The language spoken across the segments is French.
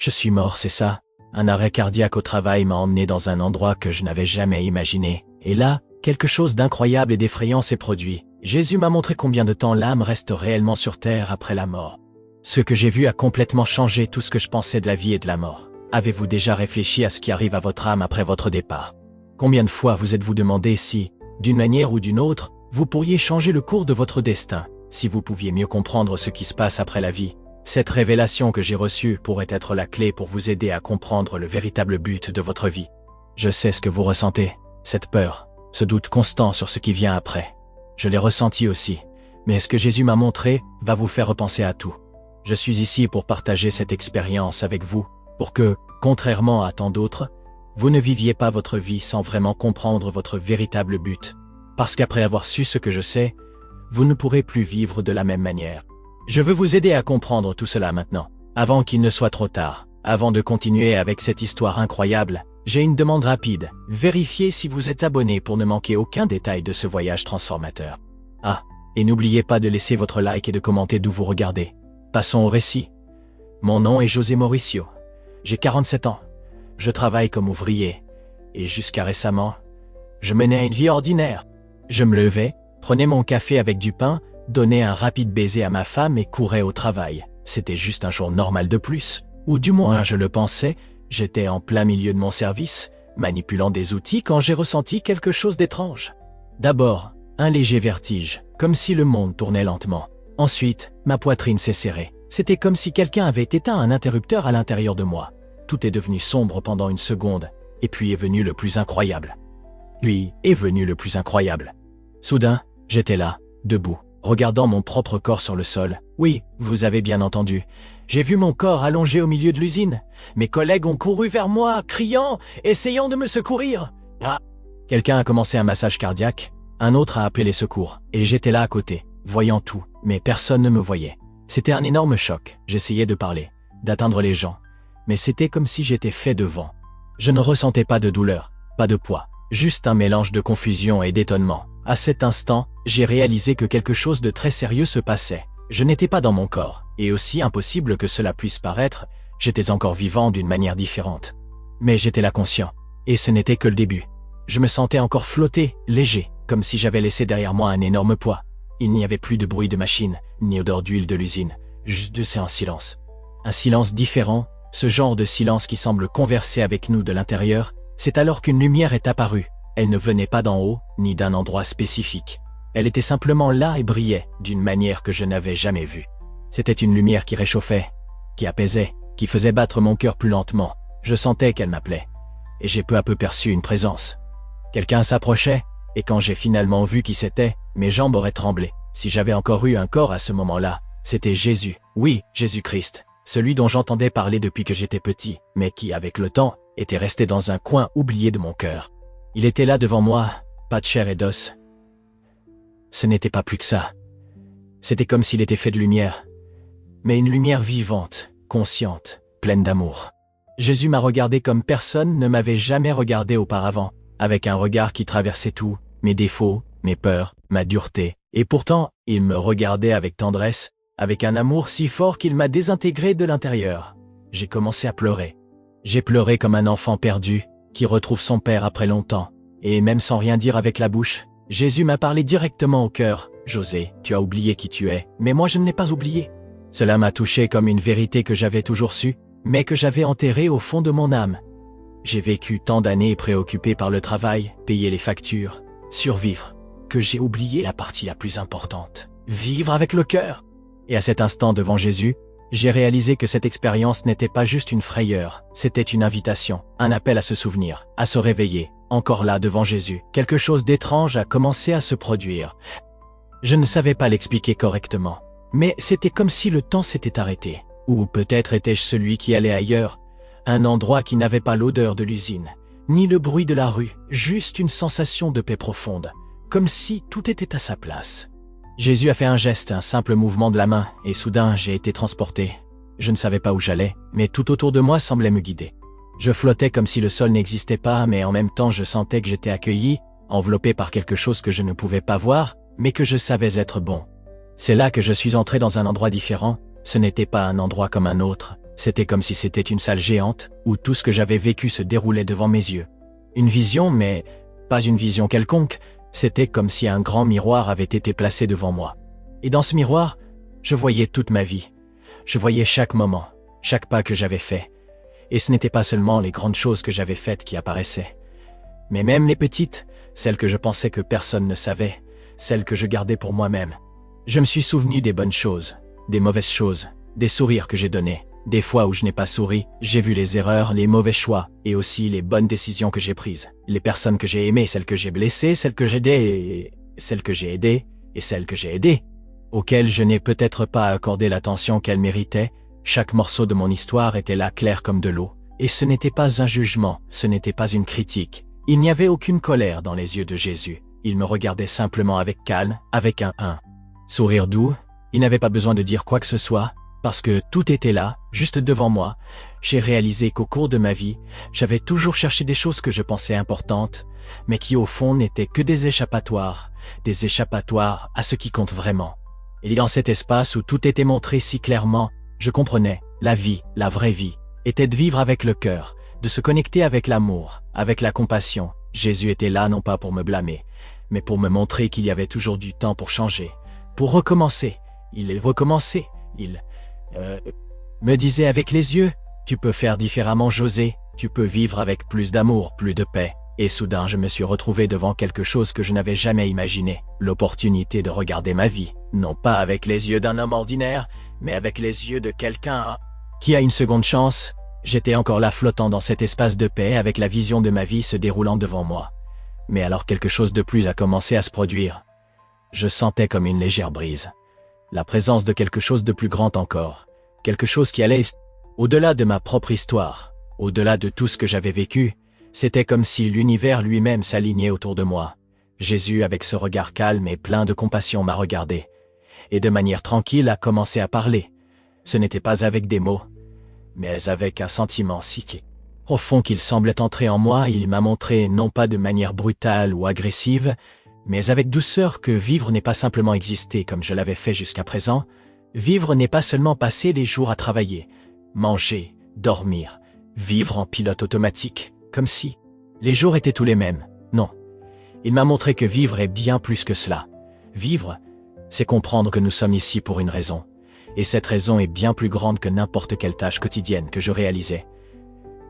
Je suis mort, c'est ça. Un arrêt cardiaque au travail m'a emmené dans un endroit que je n'avais jamais imaginé. Et là, quelque chose d'incroyable et d'effrayant s'est produit. Jésus m'a montré combien de temps l'âme reste réellement sur terre après la mort. Ce que j'ai vu a complètement changé tout ce que je pensais de la vie et de la mort. Avez-vous déjà réfléchi à ce qui arrive à votre âme après votre départ? Combien de fois vous êtes-vous demandé si, d'une manière ou d'une autre, vous pourriez changer le cours de votre destin, si vous pouviez mieux comprendre ce qui se passe après la vie? Cette révélation que j'ai reçue pourrait être la clé pour vous aider à comprendre le véritable but de votre vie. Je sais ce que vous ressentez, cette peur, ce doute constant sur ce qui vient après. Je l'ai ressenti aussi, mais ce que Jésus m'a montré va vous faire repenser à tout. Je suis ici pour partager cette expérience avec vous, pour que, contrairement à tant d'autres, vous ne viviez pas votre vie sans vraiment comprendre votre véritable but. Parce qu'après avoir su ce que je sais, vous ne pourrez plus vivre de la même manière. Je veux vous aider à comprendre tout cela maintenant, avant qu'il ne soit trop tard. Avant de continuer avec cette histoire incroyable, j'ai une demande rapide. Vérifiez si vous êtes abonné pour ne manquer aucun détail de ce voyage transformateur. Ah, et n'oubliez pas de laisser votre like et de commenter d'où vous regardez. Passons au récit. Mon nom est José Mauricio. J'ai 47 ans. Je travaille comme ouvrier. Et jusqu'à récemment, je menais une vie ordinaire. Je me levais, prenais mon café avec du pain, donnais un rapide baiser à ma femme et courais au travail. C'était juste un jour normal de plus. Ou du moins je le pensais, j'étais en plein milieu de mon service, manipulant des outils quand j'ai ressenti quelque chose d'étrange. D'abord, un léger vertige, comme si le monde tournait lentement. Ensuite, ma poitrine s'est serrée. C'était comme si quelqu'un avait éteint un interrupteur à l'intérieur de moi. Tout est devenu sombre pendant une seconde, et puis est venu le plus incroyable. Soudain, j'étais là, debout, regardant mon propre corps sur le sol. Oui, vous avez bien entendu. J'ai vu mon corps allongé au milieu de l'usine. Mes collègues ont couru vers moi, criant, essayant de me secourir. Ah! Quelqu'un a commencé un massage cardiaque, un autre a appelé les secours, et j'étais là à côté, voyant tout, mais personne ne me voyait. C'était un énorme choc. J'essayais de parler, d'atteindre les gens, mais c'était comme si j'étais fait de vent. Je ne ressentais pas de douleur, pas de poids, juste un mélange de confusion et d'étonnement. À cet instant, j'ai réalisé que quelque chose de très sérieux se passait. Je n'étais pas dans mon corps, et aussi impossible que cela puisse paraître, j'étais encore vivant d'une manière différente. Mais j'étais là conscient, et ce n'était que le début. Je me sentais encore flotter, léger, comme si j'avais laissé derrière moi un énorme poids. Il n'y avait plus de bruit de machine, ni odeur d'huile de l'usine, juste c'est un silence. Un silence différent, ce genre de silence qui semble converser avec nous de l'intérieur. C'est alors qu'une lumière est apparue. Elle ne venait pas d'en haut, ni d'un endroit spécifique. Elle était simplement là et brillait, d'une manière que je n'avais jamais vue. C'était une lumière qui réchauffait, qui apaisait, qui faisait battre mon cœur plus lentement. Je sentais qu'elle m'appelait, et j'ai peu à peu perçu une présence. Quelqu'un s'approchait, et quand j'ai finalement vu qui c'était, mes jambes auraient tremblé. Si j'avais encore eu un corps à ce moment-là, c'était Jésus. Oui, Jésus-Christ, celui dont j'entendais parler depuis que j'étais petit, mais qui, avec le temps, était resté dans un coin oublié de mon cœur. Il était là devant moi, pas de chair et d'os. Ce n'était pas plus que ça. C'était comme s'il était fait de lumière, mais une lumière vivante, consciente, pleine d'amour. Jésus m'a regardé comme personne ne m'avait jamais regardé auparavant, avec un regard qui traversait tout, mes défauts, mes peurs, ma dureté. Et pourtant, il me regardait avec tendresse, avec un amour si fort qu'il m'a désintégré de l'intérieur. J'ai commencé à pleurer. J'ai pleuré comme un enfant perdu, qui retrouve son père après longtemps. Et même sans rien dire avec la bouche, Jésus m'a parlé directement au cœur. « José, tu as oublié qui tu es, mais moi je ne l'ai pas oublié. » Cela m'a touché comme une vérité que j'avais toujours su, mais que j'avais enterrée au fond de mon âme. J'ai vécu tant d'années préoccupé par le travail, payer les factures, survivre, que j'ai oublié la partie la plus importante, vivre avec le cœur. Et à cet instant devant Jésus, j'ai réalisé que cette expérience n'était pas juste une frayeur, c'était une invitation, un appel à se souvenir, à se réveiller. Encore là devant Jésus, quelque chose d'étrange a commencé à se produire. Je ne savais pas l'expliquer correctement, mais c'était comme si le temps s'était arrêté. Ou peut-être étais-je celui qui allait ailleurs, un endroit qui n'avait pas l'odeur de l'usine, ni le bruit de la rue, juste une sensation de paix profonde, comme si tout était à sa place. Jésus a fait un geste, un simple mouvement de la main, et soudain j'ai été transporté. Je ne savais pas où j'allais, mais tout autour de moi semblait me guider. Je flottais comme si le sol n'existait pas, mais en même temps je sentais que j'étais accueilli, enveloppé par quelque chose que je ne pouvais pas voir, mais que je savais être bon. C'est là que je suis entré dans un endroit différent. Ce n'était pas un endroit comme un autre, C'était comme si c'était une salle géante, où tout ce que j'avais vécu se déroulait devant mes yeux. Une vision, mais pas une vision quelconque, c'était comme si un grand miroir avait été placé devant moi. Et dans ce miroir, je voyais toute ma vie. Je voyais chaque moment, chaque pas que j'avais fait. Et ce n'était pas seulement les grandes choses que j'avais faites qui apparaissaient, mais même les petites, celles que je pensais que personne ne savait, celles que je gardais pour moi-même. Je me suis souvenu des bonnes choses, des mauvaises choses, des sourires que j'ai donnés, des fois où je n'ai pas souri, j'ai vu les erreurs, les mauvais choix, et aussi les bonnes décisions que j'ai prises, les personnes que j'ai aimées, celles que j'ai blessées, celles que j'ai aidées, celles que j'ai aidées, et celles que j'ai aidées, auxquelles je n'ai peut-être pas accordé l'attention qu'elles méritaient. Chaque morceau de mon histoire était là clair comme de l'eau, et ce n'était pas un jugement, ce n'était pas une critique. Il n'y avait aucune colère dans les yeux de Jésus. Il me regardait simplement avec calme, avec un sourire doux. Il n'avait pas besoin de dire quoi que ce soit, parce que tout était là, juste devant moi. J'ai réalisé qu'au cours de ma vie, j'avais toujours cherché des choses que je pensais importantes, mais qui au fond n'étaient que des échappatoires à ce qui compte vraiment. Et dans cet espace où tout était montré si clairement, je comprenais, la vie, la vraie vie, était de vivre avec le cœur, de se connecter avec l'amour, avec la compassion. Jésus était là non pas pour me blâmer, mais pour me montrer qu'il y avait toujours du temps pour changer, pour recommencer. Il recommençait, il me disait avec les yeux, tu peux faire différemment José, tu peux vivre avec plus d'amour, plus de paix. Et soudain je me suis retrouvé devant quelque chose que je n'avais jamais imaginé, l'opportunité de regarder ma vie, non pas avec les yeux d'un homme ordinaire, mais avec les yeux de quelqu'un qui a une seconde chance. J'étais encore là flottant dans cet espace de paix avec la vision de ma vie se déroulant devant moi. Mais alors quelque chose de plus a commencé à se produire. Je sentais comme une légère brise, la présence de quelque chose de plus grand encore, quelque chose qui allait au-delà de ma propre histoire, au-delà de tout ce que j'avais vécu. C'était comme si l'univers lui-même s'alignait autour de moi. Jésus, avec ce regard calme et plein de compassion, m'a regardé, et de manière tranquille a commencé à parler. Ce n'était pas avec des mots, mais avec un sentiment si profond qu'il semblait entrer en moi. Il m'a montré, non pas de manière brutale ou agressive, mais avec douceur, que vivre n'est pas simplement exister comme je l'avais fait jusqu'à présent. Vivre n'est pas seulement passer les jours à travailler, manger, dormir, vivre en pilote automatique, comme si les jours étaient tous les mêmes. Non. Il m'a montré que vivre est bien plus que cela. Vivre, c'est comprendre que nous sommes ici pour une raison. Et cette raison est bien plus grande que n'importe quelle tâche quotidienne que je réalisais.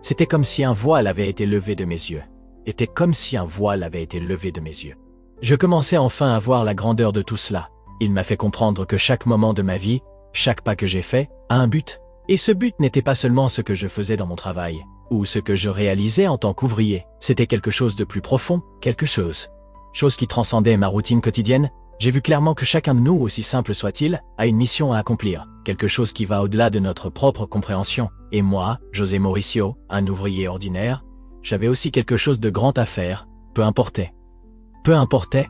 C'était comme si un voile avait été levé de mes yeux. Était comme si un voile avait été levé de mes yeux. Je commençais enfin à voir la grandeur de tout cela. Il m'a fait comprendre que chaque moment de ma vie, chaque pas que j'ai fait, a un but. Et ce but n'était pas seulement ce que je faisais dans mon travail, ou ce que je réalisais en tant qu'ouvrier. C'était quelque chose de plus profond, quelque chose qui transcendait ma routine quotidienne. J'ai vu clairement que chacun de nous, aussi simple soit-il, a une mission à accomplir, quelque chose qui va au-delà de notre propre compréhension. Et moi, José Mauricio, un ouvrier ordinaire, j'avais aussi quelque chose de grand à faire, peu importait. Peu importait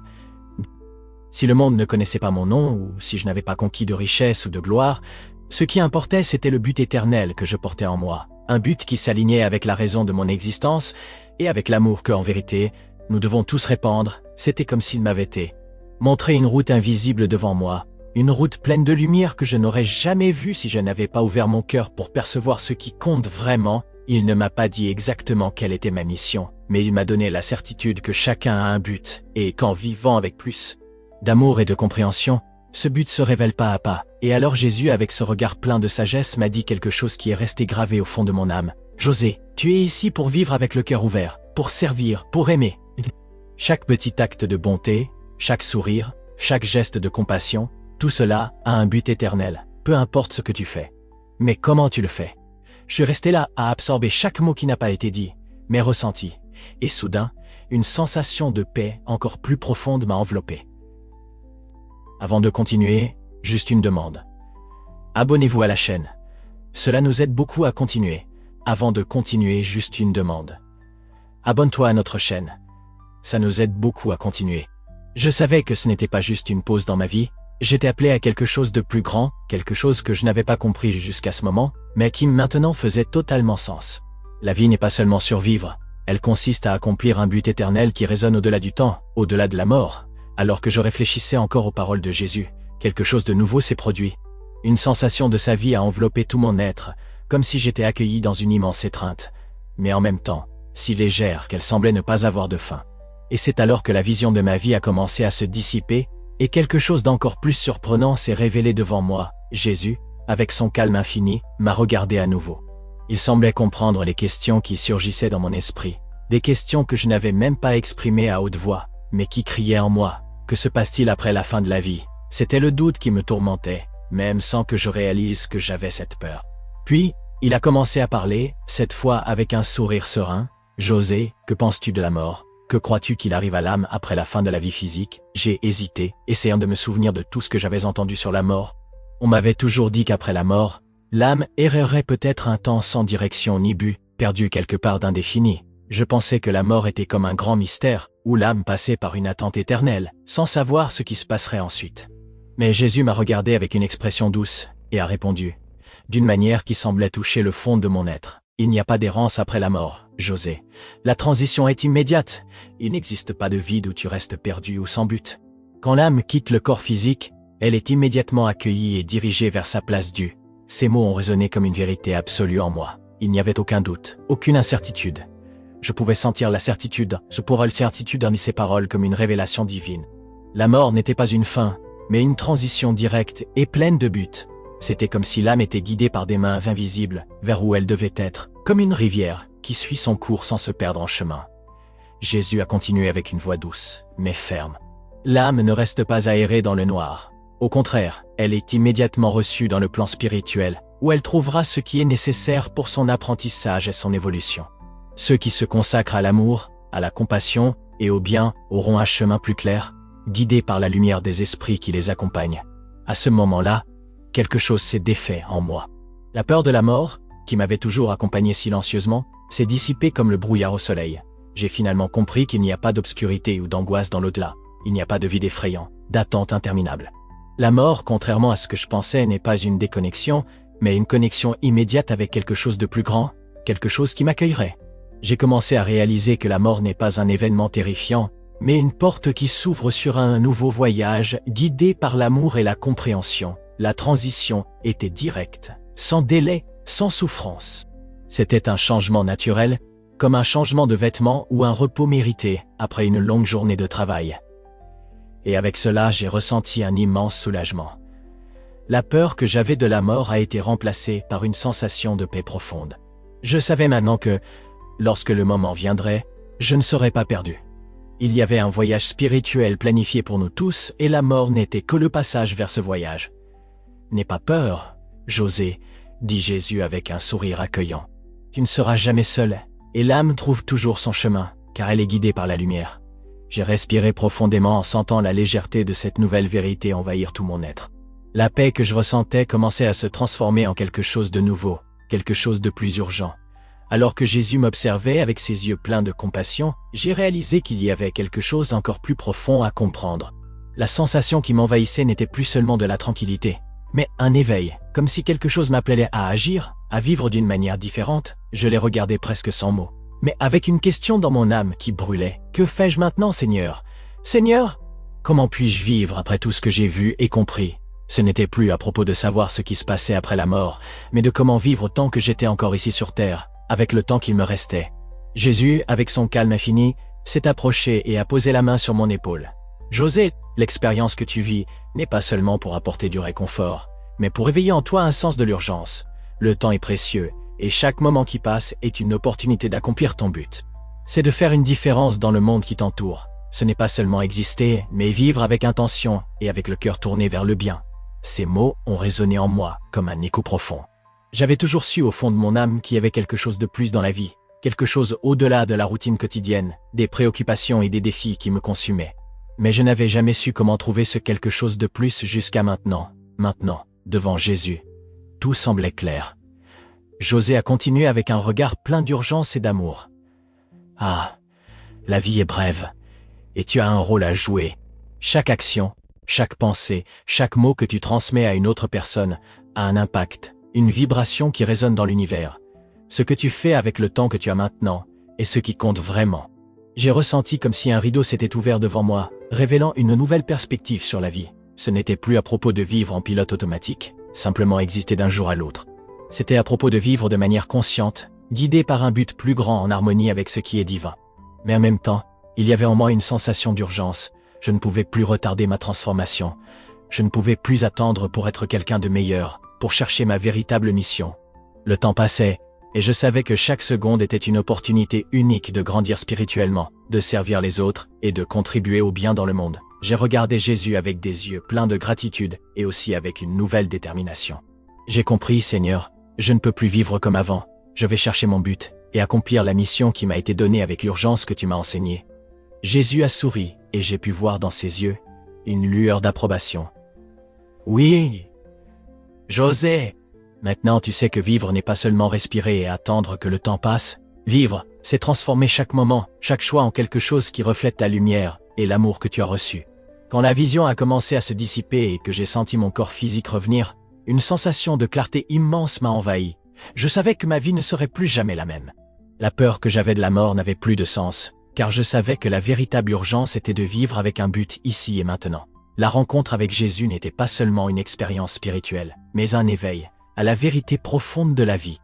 si le monde ne connaissait pas mon nom, ou si je n'avais pas conquis de richesse ou de gloire. Ce qui importait, c'était le but éternel que je portais en moi, un but qui s'alignait avec la raison de mon existence et avec l'amour que, en vérité, nous devons tous répandre. C'était comme s'il m'avait été montré une route invisible devant moi, une route pleine de lumière que je n'aurais jamais vue si je n'avais pas ouvert mon cœur pour percevoir ce qui compte vraiment. Il ne m'a pas dit exactement quelle était ma mission, mais il m'a donné la certitude que chacun a un but, et qu'en vivant avec plus d'amour et de compréhension, ce but se révèle pas à pas. Et alors Jésus, avec ce regard plein de sagesse, m'a dit quelque chose qui est resté gravé au fond de mon âme. José, tu es ici pour vivre avec le cœur ouvert, pour servir, pour aimer. Chaque petit acte de bonté, chaque sourire, chaque geste de compassion, tout cela a un but éternel, peu importe ce que tu fais. Mais comment tu le fais? Je suis resté là à absorber chaque mot qui n'a pas été dit, mais ressenti. Et soudain, une sensation de paix encore plus profonde m'a enveloppé. Avant de continuer, juste une demande. Abonnez-vous à la chaîne. Cela nous aide beaucoup à continuer. Avant de continuer, juste une demande. Abonne-toi à notre chaîne. Ça nous aide beaucoup à continuer. Je savais que ce n'était pas juste une pause dans ma vie. J'étais appelé à quelque chose de plus grand, quelque chose que je n'avais pas compris jusqu'à ce moment, mais qui maintenant faisait totalement sens. La vie n'est pas seulement survivre. Elle consiste à accomplir un but éternel qui résonne au-delà du temps, au-delà de la mort. Alors que je réfléchissais encore aux paroles de Jésus, quelque chose de nouveau s'est produit. Une sensation de sa vie a enveloppé tout mon être, comme si j'étais accueilli dans une immense étreinte, mais en même temps, si légère qu'elle semblait ne pas avoir de fin. Et c'est alors que la vision de ma vie a commencé à se dissiper, et quelque chose d'encore plus surprenant s'est révélé devant moi. Jésus, avec son calme infini, m'a regardé à nouveau. Il semblait comprendre les questions qui surgissaient dans mon esprit, des questions que je n'avais même pas exprimées à haute voix, mais qui criaient en moi. Que se passe-t-il après la fin de la vie? C'était le doute qui me tourmentait, même sans que je réalise que j'avais cette peur. Puis, il a commencé à parler, cette fois avec un sourire serein. « José, que penses-tu de la mort? Que crois-tu qu'il arrive à l'âme après la fin de la vie physique ?» J'ai hésité, essayant de me souvenir de tout ce que j'avais entendu sur la mort. On m'avait toujours dit qu'après la mort, l'âme errerait peut-être un temps sans direction ni but, perdue quelque part d'indéfini. Je pensais que la mort était comme un grand mystère, où l'âme passait par une attente éternelle, sans savoir ce qui se passerait ensuite. Mais Jésus m'a regardé avec une expression douce, et a répondu, d'une manière qui semblait toucher le fond de mon être. « Il n'y a pas d'errance après la mort, José. La transition est immédiate. Il n'existe pas de vide où tu restes perdu ou sans but. Quand l'âme quitte le corps physique, elle est immédiatement accueillie et dirigée vers sa place due. » Ces mots ont résonné comme une vérité absolue en moi. Il n'y avait aucun doute, aucune incertitude. Je pouvais sentir la certitude, certitude dans ces paroles comme une révélation divine. La mort n'était pas une fin, mais une transition directe et pleine de but. C'était comme si l'âme était guidée par des mains invisibles vers où elle devait être, comme une rivière qui suit son cours sans se perdre en chemin. Jésus a continué avec une voix douce, mais ferme. L'âme ne reste pas aérée dans le noir. Au contraire, elle est immédiatement reçue dans le plan spirituel, où elle trouvera ce qui est nécessaire pour son apprentissage et son évolution. Ceux qui se consacrent à l'amour, à la compassion et au bien auront un chemin plus clair, guidés par la lumière des esprits qui les accompagnent. À ce moment-là, quelque chose s'est défait en moi. La peur de la mort, qui m'avait toujours accompagné silencieusement, s'est dissipée comme le brouillard au soleil. J'ai finalement compris qu'il n'y a pas d'obscurité ou d'angoisse dans l'au-delà. Il n'y a pas de vide effrayant, d'attente interminable. La mort, contrairement à ce que je pensais, n'est pas une déconnexion, mais une connexion immédiate avec quelque chose de plus grand, quelque chose qui m'accueillerait. J'ai commencé à réaliser que la mort n'est pas un événement terrifiant, mais une porte qui s'ouvre sur un nouveau voyage, guidé par l'amour et la compréhension. La transition était directe, sans délai, sans souffrance. C'était un changement naturel, comme un changement de vêtements ou un repos mérité après une longue journée de travail. Et avec cela, j'ai ressenti un immense soulagement. La peur que j'avais de la mort a été remplacée par une sensation de paix profonde. Je savais maintenant que, lorsque le moment viendrait, je ne serais pas perdu. Il y avait un voyage spirituel planifié pour nous tous et la mort n'était que le passage vers ce voyage. « N'aie pas peur, José, » dit Jésus avec un sourire accueillant. « Tu ne seras jamais seul, et l'âme trouve toujours son chemin, car elle est guidée par la lumière. » J'ai respiré profondément en sentant la légèreté de cette nouvelle vérité envahir tout mon être. La paix que je ressentais commençait à se transformer en quelque chose de nouveau, quelque chose de plus urgent. Alors que Jésus m'observait avec ses yeux pleins de compassion, j'ai réalisé qu'il y avait quelque chose d'encore plus profond à comprendre. La sensation qui m'envahissait n'était plus seulement de la tranquillité, mais un éveil, comme si quelque chose m'appelait à agir, à vivre d'une manière différente. Je les regardais presque sans mots, mais avec une question dans mon âme qui brûlait. « Que fais-je maintenant, Seigneur? Seigneur, comment puis-je vivre après tout ce que j'ai vu et compris ?» Ce n'était plus à propos de savoir ce qui se passait après la mort, mais de comment vivre tant que j'étais encore ici sur terre, avec le temps qu'il me restait. Jésus, avec son calme infini, s'est approché et a posé la main sur mon épaule. « José, l'expérience que tu vis n'est pas seulement pour apporter du réconfort, mais pour éveiller en toi un sens de l'urgence. Le temps est précieux, et chaque moment qui passe est une opportunité d'accomplir ton but. C'est de faire une différence dans le monde qui t'entoure. Ce n'est pas seulement exister, mais vivre avec intention et avec le cœur tourné vers le bien. » Ces mots ont résonné en moi comme un écho profond. J'avais toujours su au fond de mon âme qu'il y avait quelque chose de plus dans la vie, quelque chose au-delà de la routine quotidienne, des préoccupations et des défis qui me consumaient. Mais je n'avais jamais su comment trouver ce quelque chose de plus jusqu'à maintenant. Maintenant, devant Jésus, tout semblait clair. José a continué avec un regard plein d'urgence et d'amour. « Ah, la vie est brève, et tu as un rôle à jouer. Chaque action, chaque pensée, chaque mot que tu transmets à une autre personne a un impact, une vibration qui résonne dans l'univers. Ce que tu fais avec le temps que tu as maintenant est ce qui compte vraiment. » J'ai ressenti comme si un rideau s'était ouvert devant moi, révélant une nouvelle perspective sur la vie. Ce n'était plus à propos de vivre en pilote automatique, simplement exister d'un jour à l'autre. C'était à propos de vivre de manière consciente, guidé par un but plus grand en harmonie avec ce qui est divin. Mais en même temps, il y avait en moi une sensation d'urgence. Je ne pouvais plus retarder ma transformation. Je ne pouvais plus attendre pour être quelqu'un de meilleur, pour chercher ma véritable mission. Le temps passait, et je savais que chaque seconde était une opportunité unique de grandir spirituellement, de servir les autres et de contribuer au bien dans le monde. J'ai regardé Jésus avec des yeux pleins de gratitude et aussi avec une nouvelle détermination. J'ai compris, Seigneur, je ne peux plus vivre comme avant. Je vais chercher mon but et accomplir la mission qui m'a été donnée avec l'urgence que tu m'as enseignée. Jésus a souri et j'ai pu voir dans ses yeux une lueur d'approbation. Oui, José, maintenant tu sais que vivre n'est pas seulement respirer et attendre que le temps passe. Vivre, c'est transformer chaque moment, chaque choix en quelque chose qui reflète ta lumière et l'amour que tu as reçu. Quand la vision a commencé à se dissiper et que j'ai senti mon corps physique revenir, une sensation de clarté immense m'a envahi. Je savais que ma vie ne serait plus jamais la même. La peur que j'avais de la mort n'avait plus de sens, car je savais que la véritable urgence était de vivre avec un but ici et maintenant. La rencontre avec Jésus n'était pas seulement une expérience spirituelle, mais un éveil à la vérité profonde de la vie.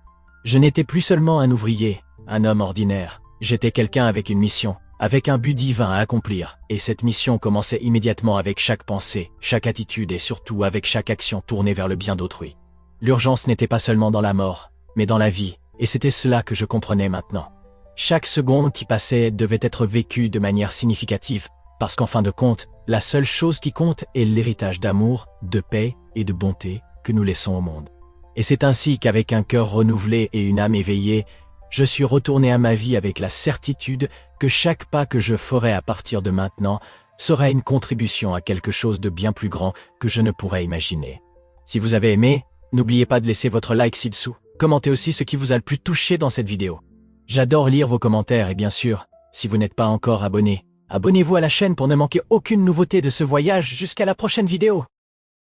Je n'étais plus seulement un ouvrier, un homme ordinaire. J'étais quelqu'un avec une mission, avec un but divin à accomplir, et cette mission commençait immédiatement avec chaque pensée, chaque attitude et surtout avec chaque action tournée vers le bien d'autrui. L'urgence n'était pas seulement dans la mort, mais dans la vie, et c'était cela que je comprenais maintenant. Chaque seconde qui passait devait être vécue de manière significative, parce qu'en fin de compte, la seule chose qui compte est l'héritage d'amour, de paix et de bonté que nous laissons au monde. Et c'est ainsi qu'avec un cœur renouvelé et une âme éveillée, je suis retourné à ma vie avec la certitude que chaque pas que je ferai à partir de maintenant sera une contribution à quelque chose de bien plus grand que je ne pourrais imaginer. Si vous avez aimé, n'oubliez pas de laisser votre like ci-dessous. Commentez aussi ce qui vous a le plus touché dans cette vidéo. J'adore lire vos commentaires et bien sûr, si vous n'êtes pas encore abonné, abonnez-vous à la chaîne pour ne manquer aucune nouveauté de ce voyage jusqu'à la prochaine vidéo.